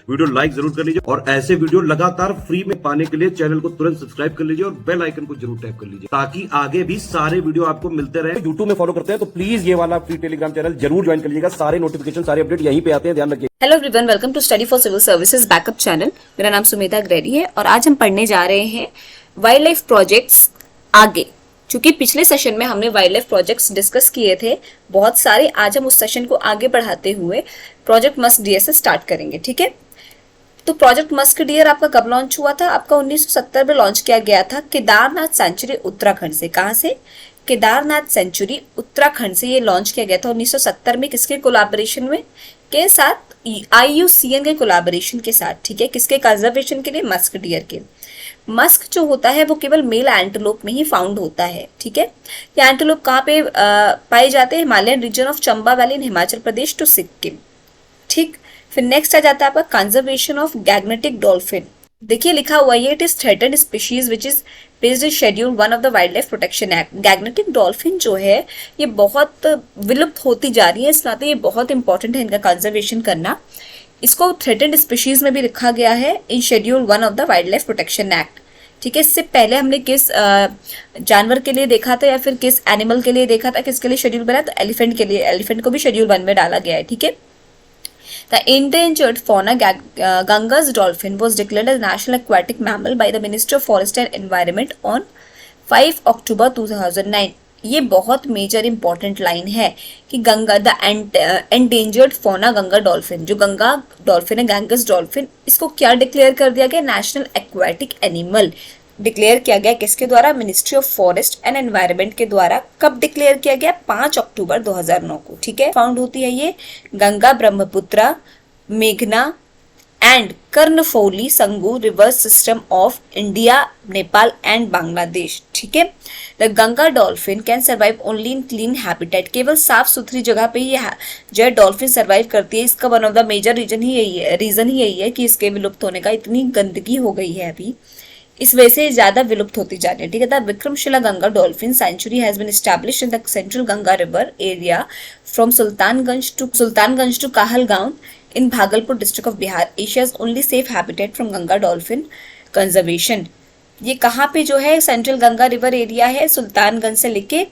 Video like जरूर कर लीजिए और ऐसे वीडियो लगातार फ्री में पाने के लिए चैनल को तुरंत सब्सक्राइब कर लीजिए और बेल आइकन को जरूर टैप कर लीजिए ताकि आगे भी सारे वीडियो आपको मिलते रहे। यूट्यूब में फॉलो करते हैं तो प्लीज ये वाला फ्री टेलीग्राम चैनल जरूर ज्वाइन कर लीजिएगा। सारे नोटिफिकेशन सारे अपडेट यहीं पे आते हैं, ध्यान रखिए। Hello everyone, welcome to study for civil services backup channel. मेरा नाम सुमेधा ग्रेडी है और आज हम पढ़ने जा रहे हैं वाइल्ड लाइफ प्रोजेक्ट्स आगे। चूंकि पिछले सेशन में हमने वाइल्ड लाइफ प्रोजेक्ट्स डिस्कस किए थे बहुत सारे, आज हम उस सेशन को आगे बढ़ाते हुए प्रोजेक्ट मस्क डियर से स्टार्ट करेंगे। ठीक है, तो प्रोजेक्ट मस्क डियर आपका कब लॉन्च हुआ था? आपका 1970 में लॉन्च किया गया था केदारनाथ सेंचुरी उत्तराखंड से। कहां से? केदारनाथ सेंचुरी उत्तराखंड से ये लॉन्च किया गया था 1970 में। किसके कोलैबोरेशन में? के साथ, IUCN के कोलैबोरेशन के साथ। ठीक है, किसके कंजर्वेशन के लिए? मस्क डियर के। मस्क जो होता है वो केवल मेल एंटेलोप में ही फाउंड होता है। ठीक है, ये एंटेलोप कहाँ पे पाए जाते हैं? Himalayan region of Chamba valley in Himachal Pradesh to Sikkim. ठीक, फिर नेक्स्ट आ जाता है आपका कंजर्वेशन ऑफ गैग्नेटिक डॉल्फिन। देखिए लिखा हुआ है, it is threatened species which is based in schedule 1 of the wildlife protection act. Gangetic dolphin जो है ये बहुत विलुप्त होती जा रही है, इस नाते ये बहुत इंपॉर्टेंट है इनका कंजर्वेशन करना। इसको थ्रेटेंड स्पीशीज में भी लिखा गया है इन schedule 1 of the wildlife protection act. ठीक है, इससे पहले हमने किस जानवर के लिए देखा था या फिर किस एनिमल के लिए देखा था, किसके लिए शेड्यूल बना? तो एलिफेंट के लिए। एलिफेंट को भी शेड्यूल 1 में डाला गया है। ठीक है, The endangered fauna Ganga's dolphin was declared as national aquatic mammal by the Ministry of Forest and Environment on 5 अक्टूबर 2009। ये बहुत मेजर इंपॉर्टेंट लाइन है कि Ganga the endangered fauna Ganga dolphin, जो गंगा डॉल्फिन है, गैंगस डॉल्फिन, इसको क्या डिक्लेयर कर दिया गया? नेशनल एक्वाटिक एनिमल डिक्लेयर किया गया। किसके द्वारा? Ministry of forest and environment के द्वारा। कब डिक्लेयर किया गया? 5 अक्टूबर 2009 को। ठीक है, फाउंड होती है ये गंगा, ब्रह्मपुत्रा, मेघना and Karnaphuli Sangu river system of India, Nepal and Bangladesh. ठीक है, the Ganga dolphin can survive only in clean habitat. केवल साफ सुथरी जगह पे ये जो है डॉल्फिन सर्वाइव करती है। इसका one of the major reason ही यही है कि इसके विलुप्त होने का, इतनी गंदगी हो गई है अभी, इस वजह से ज्यादा विलुप्त होती जा रही है। ठीक है, the Vikramshila Ganga dolphin sanctuary has been established in the central Ganga river area from Sultanganj to Kahalgaon in Bhagalpur district of Bihar, Asia's only safe habitat from Ganga dolphin conservation। ये कहाँ पे जो है सेंट्रल गंगा रिवर एरिया है, सुल्तानगंज से लेके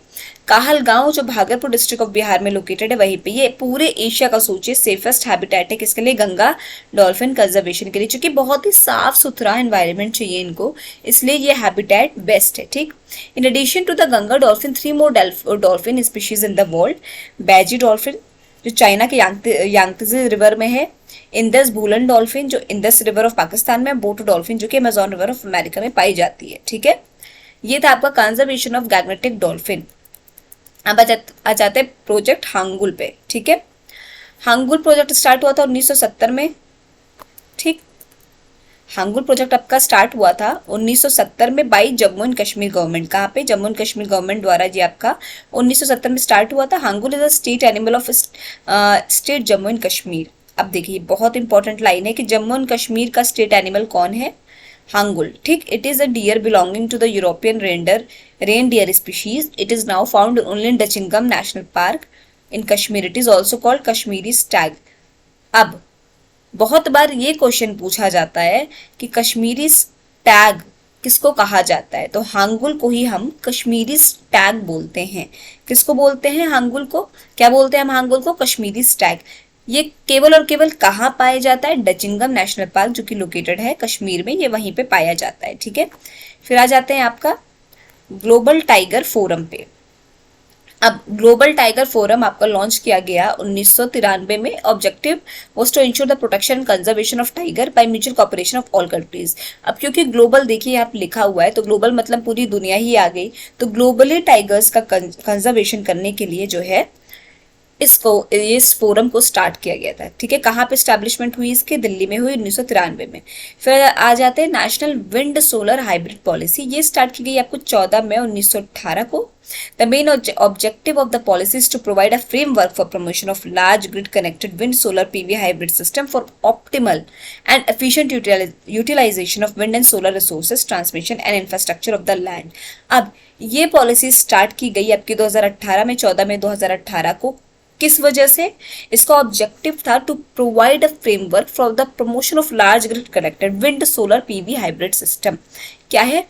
काहलगांव जो भागलपुर डिस्ट्रिक्ट ऑफ बिहार में लोकेटेड है, वहीं पे ये पूरे एशिया का सोचिए सेफेस्ट हैबिटेट है। किसके लिए? गंगा डॉल्फिन कंजर्वेशन के लिए। क्योंकि बहुत ही साफ सुथरा एनवायरनमेंट चाहिए इनको, इसलिए ये हैबिटेट बेस्ट है। ठीक, in addition to the Ganga dolphin 3 more dolphin species in the world. Baiji dolphin जो चाइना के यांगत्जे रिवर में है, इंदस भूलन डॉल्फिन जो इंदस रिवर ऑफ पाकिस्तान में, बोटो डॉल्फिन जो कि अमेजोन रिवर ऑफ अमेरिका में पाई जाती है। ठीक है, ये था आपका कंजर्वेशन ऑफ गैग्नेटिक डॉल्फिन। अब आ जाते हैं प्रोजेक्ट हांगुल पे। ठीक है, हांगुल प्रोजेक्ट स्टार्ट हुआ था 1970 में। ठीक, हांगुल प्रोजेक्ट आपका स्टार्ट हुआ था 1970 में by Jammu and Kashmir government. कहाँ पे? जम्मू एंड कश्मीर गवर्नमेंट द्वारा ये आपका 1970 में स्टार्ट हुआ था। Hangul is a state animal of state Jammu and Kashmir. अब देखिए बहुत इंपॉर्टेंट लाइन है कि जम्मू एंड कश्मीर का स्टेट एनिमल कौन है? हांगुल। ठीक, it is a deer belonging to the European reindeer species. It is now found only in Dachigam national park in Kashmir. It is also called Kashmiri stag. अब बहुत बार ये क्वेश्चन पूछा जाता है कि कश्मीरी स्टैग किसको कहा जाता है? तो हांगुल को ही हम कश्मीरी स्टैग बोलते हैं। किसको बोलते हैं? हांगुल को क्या बोलते हैं हम? हांगुल को कश्मीरी स्टैग। ये केवल और केवल कहाँ पाया जाता है? डचिंगम नेशनल पार्क जो कि लोकेटेड है कश्मीर में, ये वहीं पे पाया जाता है। ठीक है, फिर आ जाते हैं आपका ग्लोबल टाइगर फोरम पे। अब ग्लोबल टाइगर फोरम आपका लॉन्च किया गया 1993 में। Objective was to ensure the protection and conservation of tiger by mutual cooperation of all countries. अब क्योंकि ग्लोबल देखिए यहाँ पे लिखा हुआ है तो ग्लोबल मतलब पूरी दुनिया ही आ गई, तो ग्लोबली टाइगर्स का कंजर्वेशन करने के लिए जो है इस फोरम को स्टार्ट किया गया था। ठीक है, कहाँ पे स्टैब्लिशमेंट हुई इसके? दिल्ली में हुई 1993 में। फिर आ जाते हैं national wind solar hybrid policy. ये स्टार्ट की गई आपको 14 मई 1918 को। The main objective of the policy is to provide a framework for promotion of large grid connected wind solar PV hybrid system for optimal and efficient utilisation of wind and solar resources, transmission and infrastructure of the land. अब ये policy start की गई आपकी 2018 में, 14 मई 2018 को किस वजह से? इसका ऑब्जेक्टिव था to provide a framework for the promotion of large grid connected wind solar PV hybrid system. क्या है?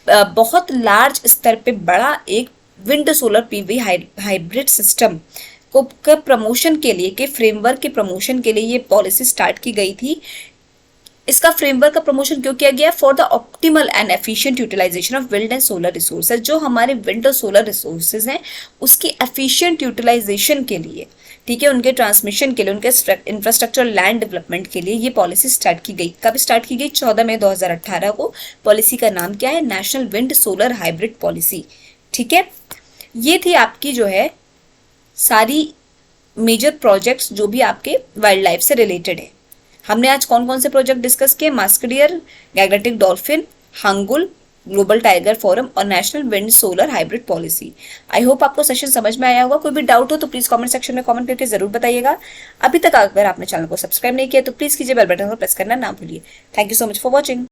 बहुत लार्ज स्तर पे बड़ा एक wind solar PV hybrid system को के प्रमोशन के लिए, के फ्रेमवर्क के प्रमोशन के लिए ये पॉलिसी स्टार्ट की गई थी। इसका फ्रेमवर्क का प्रमोशन क्यों किया गया? For the optimal and efficient utilisation of wind and solar resources. जो हमारे विंड और सोलर रिसोर्सेज हैं उसकी एफिशिएंट यूटिलाइजेशन के लिए, ठीक है, उनके ट्रांसमिशन के लिए, उनके इंफ्रास्ट्रक्चर लैंड डेवलपमेंट के लिए ये पॉलिसी स्टार्ट की गई। कब स्टार्ट की गई? 14 मई 2018 को। पॉलिसी का नाम क्या है? National wind solar hybrid policy. ठीक है, ये थी आपकी जो है सारी मेजर प्रोजेक्ट्स जो भी आपके वाइल्ड लाइफ से रिलेटेड है। हमने आज कौन कौन से प्रोजेक्ट डिस्कस किए? मास्कडियर, गैग्रेटिक dolphin, hangul, global Tiger forum और national wind solar hybrid policy. I hope आपको सेशन समझ में आया होगा। कोई भी डाउट हो तो प्लीज कमेंट सेक्शन में कमेंट करके जरूर बताइएगा। अभी तक अगर आपने चैनल को सब्सक्राइब नहीं किया तो प्लीज कीजिए, बेल बटन को प्रेस करना ना भूलिए। Thank you so much for watching.